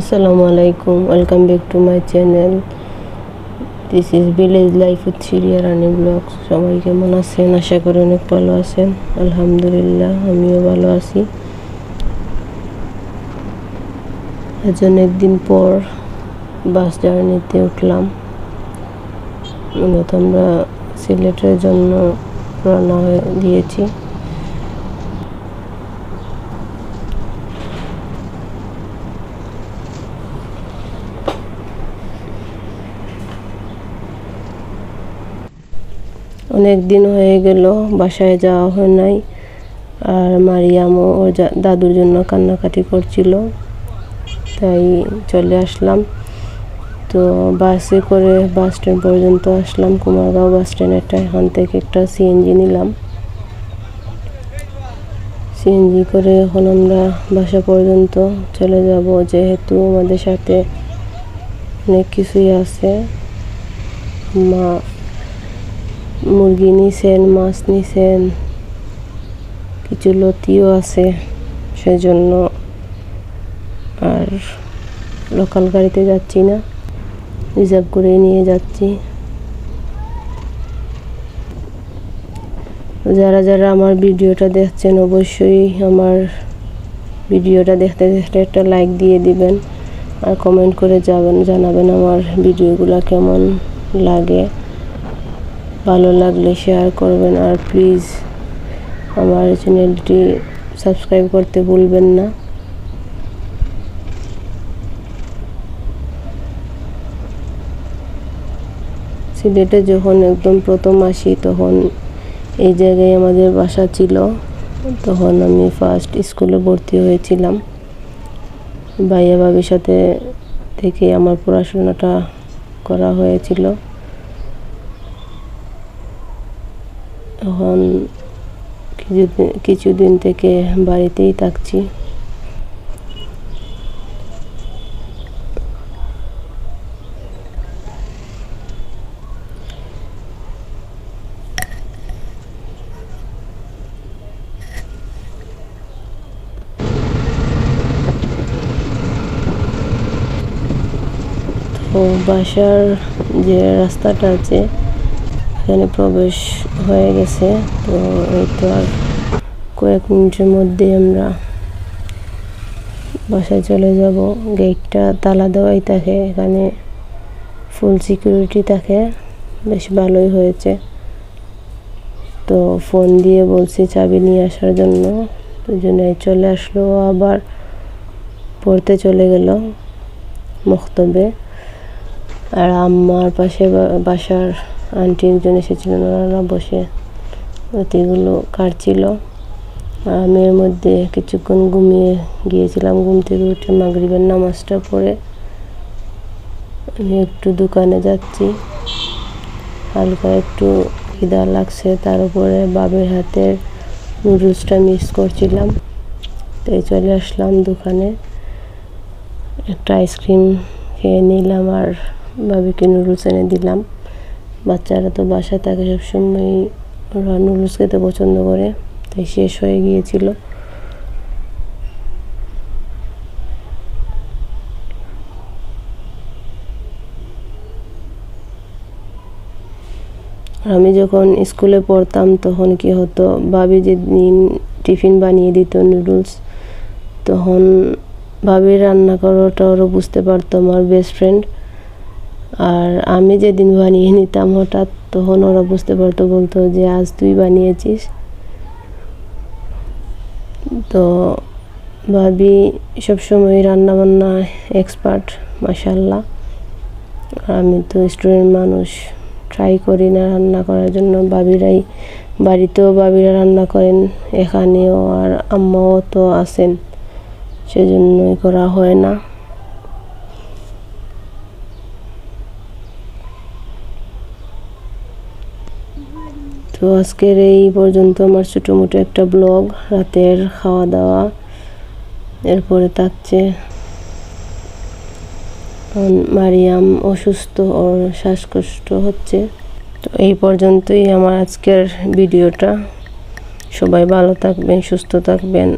Assalamu alaikum. Welcome back to my channel. This is village life with Syria Rani Vlogs. সবাই কেমন আছেন? আশা করি অনেক ভালো আছেন। আলহামদুলিল্লাহ আমিও ভালো আছি। আজ অনেকদিন পর বাস জার্নিতে উঠলাম। মূলত আমরা সিলেটের জন্য রওনা দিয়েছি। অনেক দিন হয়ে গেল বাসায় যাওয়া হয় নাই, আর মারিয়ামও ওর দাদুর জন্য কান্নাকাটি করছিল, তাই চলে আসলাম। তো বাসে করে বাস স্ট্যান্ড পর্যন্ত আসলাম, কুমারগাঁও বাস স্ট্যান্ডেরটা। এখান থেকে একটা সিএনজি নিলাম। সিএনজি করে এখন আমরা বাসা পর্যন্ত চলে যাব, যেহেতু আমাদের সাথে অনেক কিছুই আছে। মা মুরগি নিছেন, মাছ নিছেন, কিছু লতিও আছে, সেজন্য আর লোকাল গাড়িতে যাচ্ছি না, রিজার্ভ করে নিয়ে যাচ্ছি। যারা যারা আমার ভিডিওটা দেখছেন অবশ্যই আমার ভিডিওটা দেখতে দেখতে একটা লাইক দিয়ে দিবেন, আর কমেন্ট করে জানাবেন আমার ভিডিওগুলো কেমন লাগে। ভালো লাগলে শেয়ার করবেন, আর প্লিজ আমার চ্যানেলটি সাবস্ক্রাইব করতে ভুলবেন না। সিলেটে যখন একদম প্রথম আসি তখন এই জায়গায় আমাদের বাসা ছিল। তখন আমি ফার্স্ট স্কুলে ভর্তি হয়েছিলাম। ভাইয়া ভাবির সাথে থেকে আমার পড়াশোনাটা করা হয়েছিল। এখন কিছুদিন থেকে বাড়িতেই থাকছি। তো বাসার যে রাস্তাটা আছে এখানে প্রবেশ হয়ে গেছে। তো এই তো আর কয়েক মিনিটের মধ্যে আমরা বাসায় চলে যাব। গেটটা তালা দেওয়াই থাকে, এখানে ফুল সিকিউরিটি থাকে, বেশ ভালোই হয়েছে। তো ফোন দিয়ে বলছি চাবি নিয়ে আসার জন্য, দুজনে চলে আসলো। আবার পড়তে চলে গেল মক্তবে। আর আম্মার পাশে বাসার আন্টি একজন এসেছিলেন, ওনারা বসে অতিগুলো কাটছিল। আমি এর মধ্যে কিছুক্ষণ ঘুমিয়ে গিয়েছিলাম। ঘুম থেকে উঠে মাগরিবের নামাজটা পড়ে আমি একটু দোকানে যাচ্ছি। হালকা একটু খিদা লাগছে, তার উপরে বাবের হাতের নুডলসটা মিস করছিলাম, তাই চলে আসলাম দোকানে। একটা আইসক্রিম খেয়ে নিলাম আর বাবিকে নুডলস এনে দিলাম। বাচ্চারা তো বাসায় থাকে সবসময়, ওরা নুডলস খেতে পছন্দ করে, তাই শেষ হয়ে গিয়েছিল। আমি যখন স্কুলে পড়তাম তখন কি হতো, ভাবি যেদিন টিফিন বানিয়ে দিত নুডলস, তখন ভাবির রান্না করাটা ওরা বুঝতে পারতো, আমার বেস্ট ফ্রেন্ড। আর আমি যেদিন বানিয়ে নিতাম হঠাৎ, তখন ওরা বুঝতে পারতো, বলতো যে আজ তুই বানিয়েছিস। তো ভাবি সবসময় রান্নাবান্না এক্সপার্ট, মাশাআল্লাহ। আমি তো স্টুডেন্ট মানুষ, ট্রাই করি না রান্না করার জন্য। বাড়িতেও ভাবিরা রান্না করেন, এখানেও, আর আম্মাও তো আছেন, সেজন্যই করা হয় না। তো আজকের এই পর্যন্ত আমার ছোটো মোটো একটা ব্লগ, রাতের খাওয়া দাওয়া। এরপরে থাকছে মারিয়াম অসুস্থ, ওর শ্বাসকষ্ট হচ্ছে। তো এই পর্যন্তই আমার আজকের ভিডিওটা। সবাই ভালো থাকবেন, সুস্থ থাকবেন।